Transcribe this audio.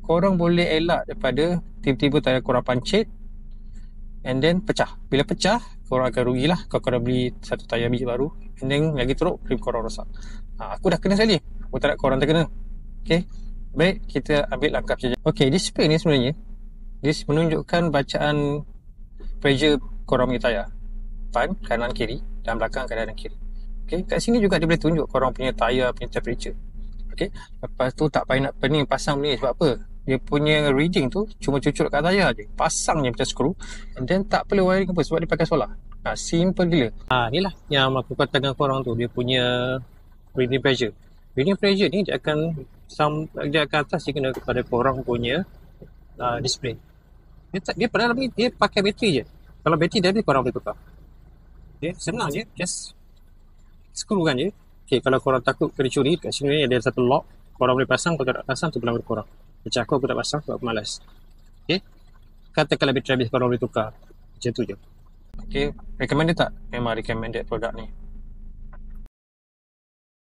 korang boleh elak daripada tiba-tiba tayar korang pancit and then pecah. Bila pecah, korang akan rugilah kalau korang beli satu tayar biji baru and then lagi teruk rim korang rosak. Aku dah kena sekali, aku tak nak korang terkena. Okay, baik, kita ambil langkah pencegahan. Okay, display ni sebenarnya dia menunjukkan bacaan pressure korang punya tayar, depan, kanan, kiri, dan belakang, kanan dan kiri. Okay, kat sini juga dia boleh tunjuk korang punya tayar punya temperature. Okay, lepas tu tak payah nak pening pasang ni. Sebab apa? Dia punya reading tu cuma cucuk kat tayar je, pasang je macam skru, and then tak perlu wiring apa sebab dia pakai solar. Simple gila. Inilah yang aku katakan korang tu, dia punya reading pressure. Reading pressure ni dia akan atas dia kena kepada korang punya display. Dia padahal ni dia pakai bateri je. Kalau bateri dah habis, korang boleh tukar. Okay, senang je, just skru kan je. Okay, kalau korang takut kena curi, kat sini ada satu lock, korang boleh pasang. Kalau tak pasang, tu pelanggan korang. Macam aku tak pasang sebab aku malas. Okay, katakanlah bateri habis, korang boleh tukar. Macam tu je. Okay, recommended tak? Memang recommended produk ni.